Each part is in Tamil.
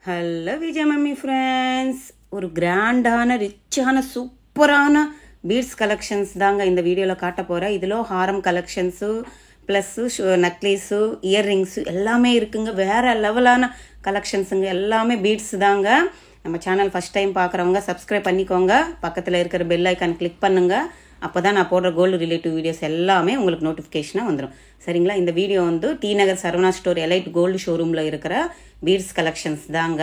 ஹலோ விஜய் மம்மி ஃப்ரெண்ட்ஸ், ஒரு கிராண்டான ரிச்சான சூப்பரான பீட்ஸ் கலெக்ஷன்ஸ் தாங்க இந்த வீடியோவில் காட்ட போகிறேன். இதில் ஹாரம் கலெக்ஷன்ஸு ப்ளஸ்ஸு நெக்லேஸு இயர்ரிங்ஸு எல்லாமே இருக்குங்க. வேறு லெவலான கலெக்ஷன்ஸுங்க. எல்லாமே பீட்ஸ் தாங்க. நம்ம சேனல் ஃபஸ்ட் டைம் பார்க்குறவங்க சப்ஸ்கிரைப் பண்ணிக்கோங்க. பக்கத்தில் இருக்கிற பெல் ஐக்கான் கிளிக் பண்ணுங்கள். அப்போ தான் நான் போடுற கோல்டு ரிலேட்டிவ் வீடியோஸ் எல்லாமே உங்களுக்கு நோட்டிஃபிகேஷனாக வந்துடும். சரிங்களா? இந்த வீடியோ வந்து டி நகர் சரவணா ஸ்டோர் எலைட் கோல்டு ஷோரூமில் இருக்கிற பீட்ஸ் கலெக்ஷன்ஸ் தாங்க.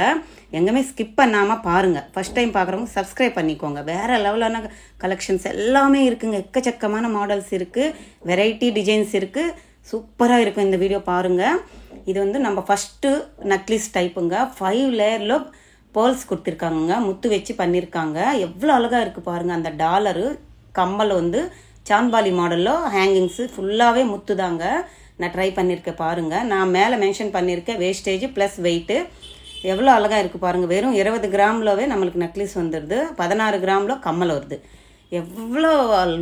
எங்கேயுமே ஸ்கிப் பண்ணாமல் பாருங்கள். ஃபஸ்ட் டைம் பார்க்குறவங்க சப்ஸ்கிரைப் பண்ணிக்கோங்க. வேறு லெவலான கலெக்ஷன்ஸ் எல்லாமே இருக்குங்க. எக்கச்சக்கமான மாடல்ஸ் இருக்குது, வெரைட்டி டிசைன்ஸ் இருக்குது. சூப்பராக இருக்கும். இந்த வீடியோ பாருங்கள். இது வந்து நம்ம ஃபஸ்ட்டு நெக்லஸ் டைப்புங்க. 5 லேயரில் பேர்ல்ஸ் கொடுத்துருக்காங்க, முத்து வச்சு பண்ணியிருக்காங்க. எவ்வளோ அழகாக இருக்குது பாருங்கள். அந்த டாலரு கம்மல் வந்து சான்பாலி மாடலில் ஹேங்கிங்ஸு ஃபுல்லாகவே முத்து தாங்க. நான் ட்ரை பண்ணியிருக்கேன் பாருங்கள். நான் மேலே மென்ஷன் பண்ணியிருக்கேன் வேஸ்டேஜ் ப்ளஸ் வெயிட்டு. எவ்வளோ அழகாக இருக்குது பாருங்கள். வெறும் 20 கிராம்லவே நம்மளுக்கு நெக்லஸ் வந்துடுது. 16 கிராமில் கம்மல் வருது. எவ்வளோ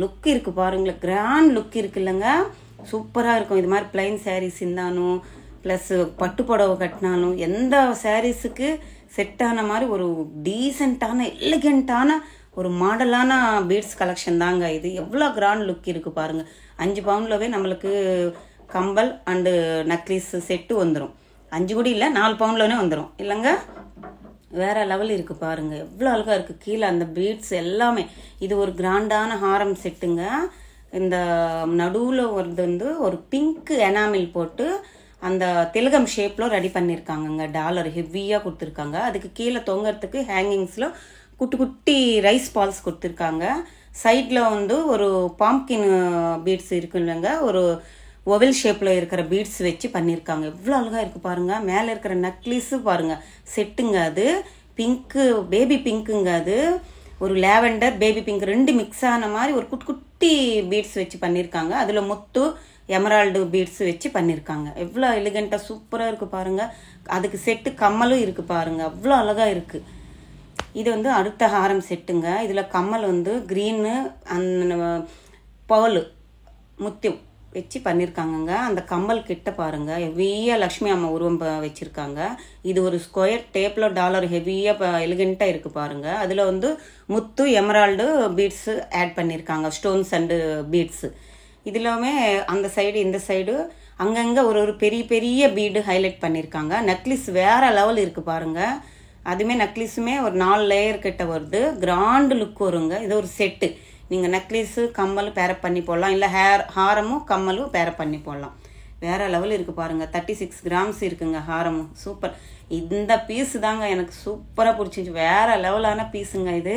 லுக் இருக்குது பாருங்களேன். கிராண்ட் லுக் இருக்குது இல்லைங்க. சூப்பராக இருக்கும். இது மாதிரி பிளைன் சாரீஸ் இருந்தாலும் ப்ளஸ் பட்டு புடவை கட்டினாலும் எந்த சாரீஸுக்கு செட் ஆன மாதிரி ஒரு டீசெண்டான எலிகெண்ட்டான ஒரு மாடலான பீட்ஸ் கலெக்ஷன் தாங்க இது. எவ்வளோ கிராண்ட் லுக் இருக்குது பாருங்கள். 5 பவுன்லவே நம்மளுக்கு கம்பல் அண்டு நெக்லஸ் செட்டு வந்துடும். 5 கூட இல்லை, 4 பவுன்லவே வந்துடும் இல்லைங்க. வேறு லெவல் இருக்குது பாருங்கள். எவ்வளோ அழகாக இருக்குது. கீழே அந்த பீட்ஸ் எல்லாமே. இது ஒரு கிராண்டான ஹாரம் செட்டுங்க. இந்த நடுவில் வந்து ஒரு பிங்க் எனாமில் போட்டு அந்த திலகம் ஷேப்பில் ரெடி பண்ணியிருக்காங்கங்க. டாலர் ஹெவியாக கொடுத்துருக்காங்க. அதுக்கு கீழே தொங்கிறதுக்கு ஹேங்கிங்ஸில் குட்டி குட்டி ரைஸ் பால்ஸ் கொடுத்துருக்காங்க. சைடில் வந்து ஒரு பாம்கின் பீட்ஸ் இருக்கு இல்லைங்க. ஒரு ஒவல் ஷேப்பில் இருக்கிற பீட்ஸ் வச்சு பண்ணியிருக்காங்க. எவ்வளோ அழகாக இருக்குது பாருங்கள். மேலே இருக்கிற நெக்லஸு பாருங்கள் செட்டுங்க. அது பிங்க்கு, பேபி பிங்க்குங்க. அது ஒரு லேவெண்டர் பேபி பிங்க் 2 மிக்ஸ் ஆன மாதிரி ஒரு குட்டி குட்டி பீட்ஸ் வச்சு பண்ணியிருக்காங்க. அதில் முத்து எமரால்டு பீட்ஸ் வச்சு பண்ணியிருக்காங்க. எவ்வளோ எலிகெண்ட்டாக சூப்பராக இருக்குது பாருங்கள். அதுக்கு செட்டு கம்மலும் இருக்குது பாருங்கள். அவ்வளோ அழகாக இருக்குது. இது வந்து அடுத்த ஹாரம் செட்டுங்க. இதில் கம்மல் வந்து க்ரீனு அந்த பர்லு முத்து வச்சு பண்ணியிருக்காங்கங்க. அந்த கம்மல் கிட்ட பாருங்கள் ஹெவியாக லக்ஷ்மி அம்மா உருவம் வச்சுருக்காங்க. இது ஒரு ஸ்கொயர் டேப்பில் டாலர் ஹெவியாக எலிகெண்ட்டாக இருக்குது பாருங்கள். அதில் வந்து முத்து எமரால்டு பீட்ஸு ஆட் பண்ணியிருக்காங்க, ஸ்டோன்ஸ் அண்டு பீட்ஸு. இதுலாமே அந்த சைடு இந்த சைடு அங்கங்கே ஒரு பெரிய பெரிய பீடு ஹைலைட் பண்ணியிருக்காங்க. நெக்லஸ் வேறு லெவல் இருக்குது பாருங்கள். அதுவுமே நெக்லஸுமே ஒரு 4 லேயர் கிட்ட வருது. கிராண்டு லுக் வருங்க. இது ஒரு செட்டு. நீங்கள் நெக்லஸு கம்மலும் பேரப் பண்ணி போடலாம், இல்லை ஹாரமும் கம்மலும் பேரப் பண்ணி போடலாம். வேறு லெவல் இருக்குது பாருங்கள். 36 கிராம்ஸ் இருக்குங்க ஹாரமும். சூப்பர். இந்த பீஸு தாங்க எனக்கு சூப்பராக பிடிச்சிச்சு. வேறு லெவலான பீஸுங்க இது.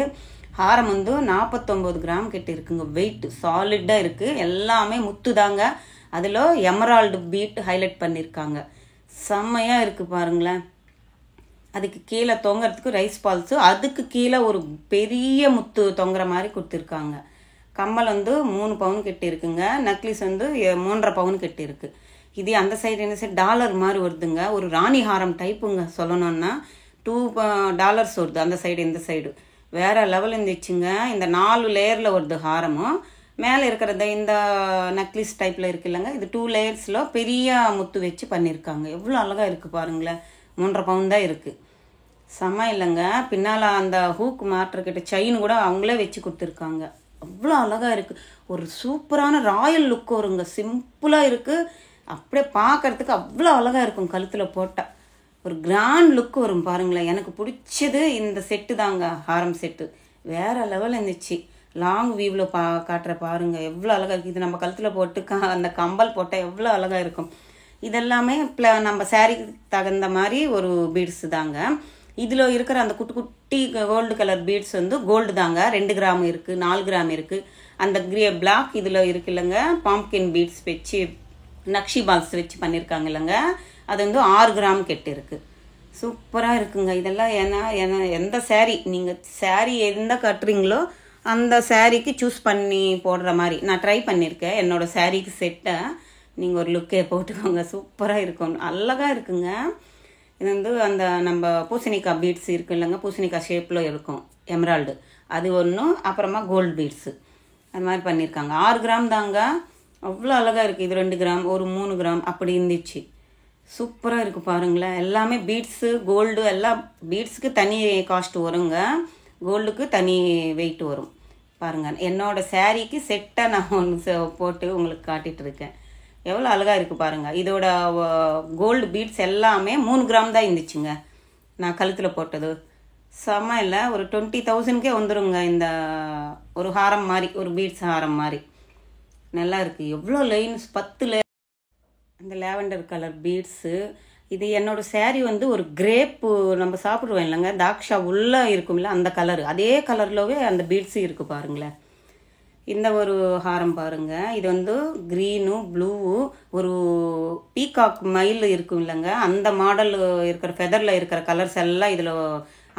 ஹாரம் வந்து 49 கிராம் கிட்ட இருக்குங்க. வெயிட் சாலிட்டாக இருக்குது. எல்லாமே முத்து தாங்க. அதில் எமரால்டு பீட் ஹைலைட் பண்ணியிருக்காங்க. செம்மையாக இருக்குது பாருங்களேன். அதுக்கு கீழே தொங்குறதுக்கு ரைஸ் பால்ஸு, அதுக்கு கீழே ஒரு பெரிய முத்து தொங்குற மாதிரி கொடுத்துருக்காங்க. கம்மல் வந்து 3 பவுன் கிட்ட இருக்குங்க. நெக்லஸ் வந்து 3.5 பவுன் கிட்ட இருக்குது. இது அந்த சைடு இந்த சைடு டாலர் மாதிரி வருதுங்க. ஒரு ராணி ஹாரம் டைப்புங்க. சொல்லணுன்னா $2 வருது அந்த சைடு இந்த சைடு. வேறு லெவல் இருந்துச்சுங்க. இந்த 4 லேயரில் வருது ஹாரமும். மேலே இருக்கிறத இந்த நெக்லஸ் டைப்பில் இருக்கு இல்லைங்க. இது 2 லேயர்ஸில் பெரிய முத்து வச்சு பண்ணியிருக்காங்க. எவ்வளோ அழகாக இருக்குது பாருங்களேன். 3.5 பவுன் தான் இருக்குது. செம்ம இல்லைங்க. பின்னால் அந்த ஹூக் மாட்டுறக்கிட்ட செயின் கூட அவங்களே வச்சு கொடுத்துருக்காங்க. அவ்வளோ அழகாக இருக்குது. ஒரு சூப்பரான ராயல் லுக் வருங்க. சிம்பிளாக இருக்குது. அப்படியே பார்க்குறதுக்கு அவ்வளோ அழகாக இருக்கும். கழுத்தில் போட்டால் ஒரு கிராண்ட் லுக் வரும் பாருங்களேன். எனக்கு பிடிச்சது இந்த செட்டு தாங்க, ஹாரம் செட்டு. வேறு லெவல் இருந்துச்சு. லாங் வியூவில் காட்டுற பாருங்கள். எவ்வளோ அழகாக இருக்குது. இது நம்ம கழுத்தில் போட்டு அந்த கம்பல் போட்டால் எவ்வளோ அழகாக இருக்கும். இதெல்லாமே நம்ம சாரீக்கு தகுந்த மாதிரி ஒரு பீட்ஸு தாங்க. இதில் இருக்கிற அந்த குட்டி குட்டி கோல்டு கலர் பீட்ஸ் வந்து கோல்டு தாங்க. 2 கிராம் இருக்குது, 4 கிராம் இருக்குது. அந்த பிளாக் இதில் இருக்கு இல்லைங்க. பாம்கின் பீட்ஸ் வச்சு நக்ஷி பால்ஸ் வச்சு பண்ணியிருக்காங்க இல்லைங்க. அது வந்து 6 கிராம் கெட்டு இருக்குது. சூப்பராக இருக்குங்க. இதெல்லாம் எந்த சாரீ நீங்கள் சாரீ எந்த கட்டுறீங்களோ அந்த சாரீக்கு சூஸ் பண்ணி போடுற மாதிரி நான் ட்ரை பண்ணியிருக்கேன். என்னோடய சாரீக்கு செட்டை நீங்கள் ஒரு லுக்கே போட்டுக்கோங்க. சூப்பராக இருக்கும். அழகாக இருக்குங்க. இது வந்து அந்த நம்ம பூசணிக்காய் பீட்ஸ் இருக்குது இல்லைங்க. பூசணிக்காய் ஷேப்பில் இருக்கும் எமரால்டு. அது ஒன்றும், அப்புறமா கோல்டு பீட்ஸு அது மாதிரி பண்ணியிருக்காங்க. 6 கிராம் தாங்க. அவ்வளோ அழகாக இருக்குது. இது 2 கிராம், ஒரு 3 கிராம் அப்படி இருந்துச்சு. சூப்பராக இருக்குது பாருங்களேன். எல்லாமே பீட்ஸு கோல்டு எல்லாம் பீட்ஸுக்கு தனி காஸ்ட் வருங்க, கோல்டுக்கு தனி வெயிட் வரும். பாருங்கள், என்னோடய சாரீக்கு செட்டாக நான் ஒன்று போட்டு உங்களுக்கு காட்டிகிட்டு இருக்கேன். எவ்வளோ அழகாக இருக்குது பாருங்கள். இதோட கோல்டு பீட்ஸ் எல்லாமே 3 கிராம் தான் இருந்துச்சுங்க நான் கழுத்தில் போட்டது. செம்ம இல்லை, ஒரு 20,000க்கே வந்துடுங்க இந்த ஒரு ஹாரம் மாதிரி, ஒரு பீட்ஸ் ஹாரம் மாதிரி. நல்லா இருக்குது. எவ்வளோ லைன்ஸ், 10 அந்த லேவெண்டர் கலர் பீட்ஸு. இது என்னோடய சேரீ வந்து ஒரு கிரேப்பு நம்ம சாப்பிடுவோம் இல்லைங்க, தாக்ஷா உள்ளே இருக்கும்ல அந்த கலரு, அதே கலர்லவே அந்த பீட்ஸு இருக்குது பாருங்களேன். இந்த ஒரு ஹாரம் பாருங்கள், இது வந்து க்ரீனு ப்ளூவு ஒரு பீகாக் மயில் இருக்கும் இல்லைங்க, அந்த மாடல் இருக்கிற ஃபெதரில் இருக்கிற கலர்ஸ் எல்லாம் இதில்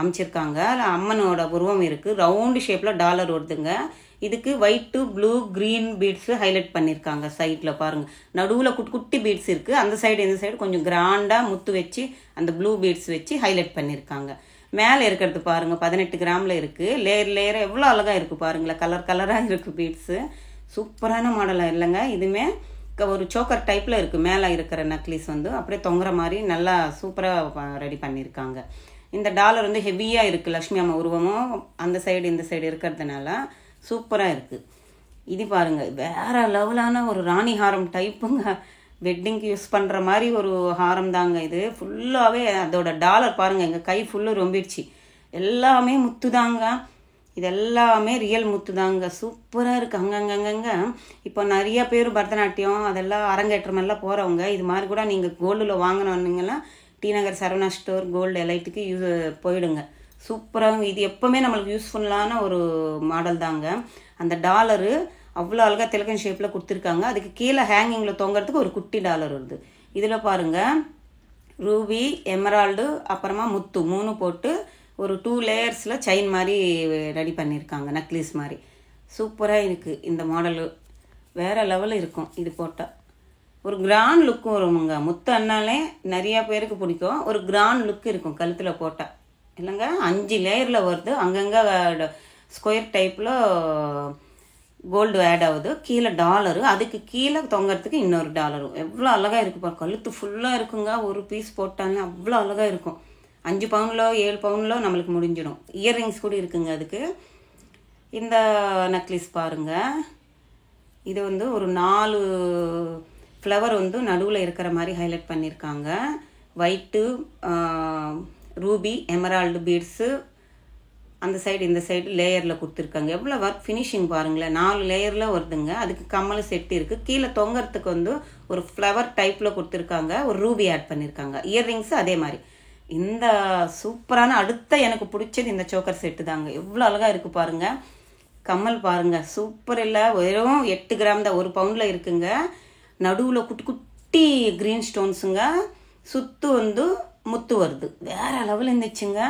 அமைச்சிருக்காங்க. அம்மனோட உருவம் இருக்குது, ரவுண்டு ஷேப்பில் டாலர் வருதுங்க. இதுக்கு white blue green beads highlight பண்ணியிருக்காங்க. சைடில் பாருங்கள், நடுவில் குட்டி பீட்ஸ் இருக்குது, அந்த சைடு இந்த சைடு கொஞ்சம் கிராண்டாக முத்து வச்சு அந்த ப்ளூ பீட்ஸ் வச்சு ஹைலைட் பண்ணியிருக்காங்க. மேலே இருக்கிறது பாருங்கள் 18 கிராமில் இருக்குது. லேயர் எவ்வளோ அழகாக இருக்குது பாருங்களேன், கலர் கலராக இருக்குது பீட்ஸு. சூப்பரான மாடலாக இல்லைங்க. இதுவுமே ஒரு சோக்கர் டைப்பில் இருக்குது. மேலே இருக்கிற நெக்லஸ் வந்து அப்படியே தொங்குற மாதிரி நல்லா சூப்பராக ரெடி பண்ணியிருக்காங்க. இந்த டாலர் வந்து ஹெவியாக இருக்குது, லக்ஷ்மி அம்மா உருவமும் அந்த சைடு இந்த சைடு இருக்கிறதுனால சூப்பராக இருக்குது. இது பாருங்கள், வேறு லெவலான ஒரு ராணி ஹாரம் டைப்புங்க. வெட்டிங்க்கு யூஸ் பண்ணுற மாதிரி ஒரு ஹாரம் தாங்க இது. ஃபுல்லாகவே அதோட டாலர் பாருங்கள், எங்கள் கை ஃபுல்லு ரொம்பிடுச்சு. எல்லாமே முத்து தாங்க, இது எல்லாமே ரியல் முத்து தாங்க. சூப்பராக இருக்குது. அங்கங்கங்க இப்போ நிறைய பேர் பரதநாட்டியம் அதெல்லாம் அரங்கேற்றம் எல்லாம் போகிறவங்க இது மாதிரி கூட நீங்கள் கோல்டில் வாங்கினீங்கன்னா டி நகர் சரவணா ஸ்டோர் கோல்டு எலைட்டுக்கு போயிடுங்க. சூப்பராக, இது எப்போவுமே நம்மளுக்கு யூஸ்ஃபுல்லான ஒரு மாடல் தாங்க. அந்த டாலரு அவ்வளோ அழகாக திலகன் ஷேப்பில் கொடுத்துருக்காங்க. அதுக்கு கீழே ஹேங்கிங்கில் தொங்குறதுக்கு ஒரு குட்டி டாலர் வருது. இதில் பாருங்கள், ரூபி எமரால்டு அப்புறமா முத்து 3 போட்டு ஒரு 2 லேயர்ஸில் செயின் மாதிரி ரெடி பண்ணியிருக்காங்க, நெக்லஸ் மாதிரி. சூப்பராக இருக்குது இந்த மாடலு, வேறு லெவலில் இருக்கும். இது போட்டால் ஒரு கிராண்ட் லுக்கும் வருமுங்க. முத்து அண்ணாலே நிறையா பேருக்கு பிடிக்கும், ஒரு கிராண்ட் லுக்கு இருக்கும் கழுத்தில் போட்டால் இல்லைங்க. 5 லேயரில் வருது, அங்கங்கே ஸ்கொயர் டைப்பில் கோல்டு ஆட் ஆகுது. கீழே டாலரு, அதுக்கு கீழே தொங்குறதுக்கு இன்னொரு டாலரும். எவ்வளோ அழகாக இருக்குப்பா, கழுத்து ஃபுல்லாக இருக்குங்க. ஒரு பீஸ் போட்டாங்க அவ்வளோ அழகாக இருக்கும். 5 பவுனில் 7 பவுனில் நம்மளுக்கு முடிஞ்சிடும். இயர்ரிங்ஸ் கூட இருக்குங்க அதுக்கு. இந்த நெக்லஸ் பாருங்கள், இது வந்து ஒரு 4 ஃப்ளவர் வந்து நடுவில் இருக்கிற மாதிரி ஹைலைட் பண்ணியிருக்காங்க. ஒயிட்டு ரூபி எமரால்டு பீட்ஸு அந்த சைடு இந்த சைடு லேயரில் கொடுத்துருக்காங்க. எவ்வளோ ஒர்க் ஃபினிஷிங் பாருங்களேன். 4 லேயரில் வருதுங்க. அதுக்கு கம்மல் செட்டு இருக்குது. கீழே தொங்குறதுக்கு வந்து ஒரு ஃப்ளவர் டைப்பில் கொடுத்துருக்காங்க, ஒரு ரூபி ஆட் பண்ணியிருக்காங்க. இயர்ரிங்ஸு அதே மாதிரி. இந்த சூப்பரான அடுத்த எனக்கு பிடிச்சது இந்த சோக்கர் செட்டு தாங்க. எவ்வளோ அழகாக இருக்குது பாருங்கள். கம்மல் பாருங்கள், சூப்பர் இல்லை, வெறும் 8 கிராம் தான், 1 பவுண்டில் இருக்குங்க. நடுவில் குட்டி க்ரீன் ஸ்டோன்ஸுங்க, சுத்து வந்து முத்து வருது. வேறு லெவல் இருந்துச்சுங்க.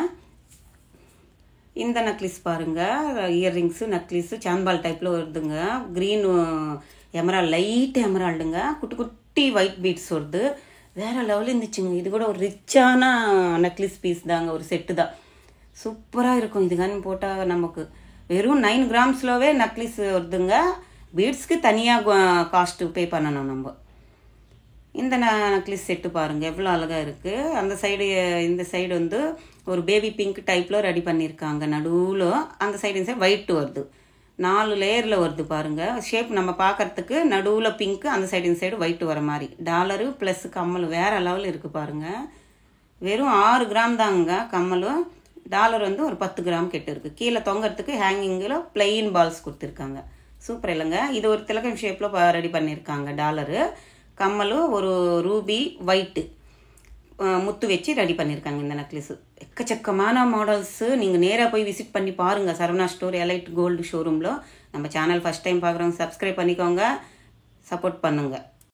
இந்த நெக்லஸ் பாருங்கள், இயர்ரிங்ஸு நெக்லஸு சான்பால் டைப்பில் வருதுங்க. க்ரீன் எமரால்டு, லைட் எமரால்டுங்க, குட்டி ஒயிட் பீட்ஸ் வருது. வேறு லெவலில் இருந்துச்சுங்க. இது கூட ஒரு ரிச்சான நெக்லஸ் பீஸ் தாங்க, ஒரு செட்டு தான். சூப்பராக இருக்கும். இது கன் போட்டால் நமக்கு வெறும் 9 கிராம்ஸ்லவே நெக்லஸ் வருதுங்க. பீட்ஸ்க்கு தனியாக காஸ்ட்டு பே பண்ணணும் நம்ம. இந்த நெக்லஸ் செட்டு பாருங்கள் எவ்வளோ அழகாக இருக்குது. அந்த சைடு இந்த சைடு வந்து ஒரு பேபி பிங்க் டைப்பில் ரெடி பண்ணியிருக்காங்க. நடுவில் அந்த சைடு இந்த சைடு ஒயிட்டு வருது. 4 லேயரில் வருது பாருங்கள். ஷேப் நம்ம பார்க்குறதுக்கு நடுவில் பிங்க்கு, அந்த சைடு இந்த சைடு ஒயிட்டு வர மாதிரி. டாலரு ப்ளஸ் கம்மல் வேறு லெவலில் இருக்குது பாருங்கள். வெறும் 6 கிராம் தாங்க கம்மலும். டாலர் வந்து ஒரு 10 கிராம் கிட்ட இருக்குது. கீழே தொங்குறதுக்கு ஹேங்கிங்கில் பிளெயின் பால்ஸ் கொடுத்துருக்காங்க. சூப்பர் இல்லைங்க. இது ஒரு திலகம் ஷேப்பில் ரெடி பண்ணியிருக்காங்க. டாலரு கம்மலும் ஒரு ரூபி ஒயிட்டு முத்து வச்சு ரெடி பண்ணியிருக்காங்க இந்த நெக்லஸு. எக்கச்சக்கமான மாடல்ஸு. நீங்கள் நேராக போய் விசிட் பண்ணி பாருங்கள் சரவணா ஸ்டோர் எலைட் கோல்டு ஷோரூமில். நம்ம சேனல் ஃபஸ்ட் டைம் பார்க்குறவங்க சப்ஸ்கிரைப் பண்ணிக்கோங்க, சப்போர்ட் பண்ணுங்கள்.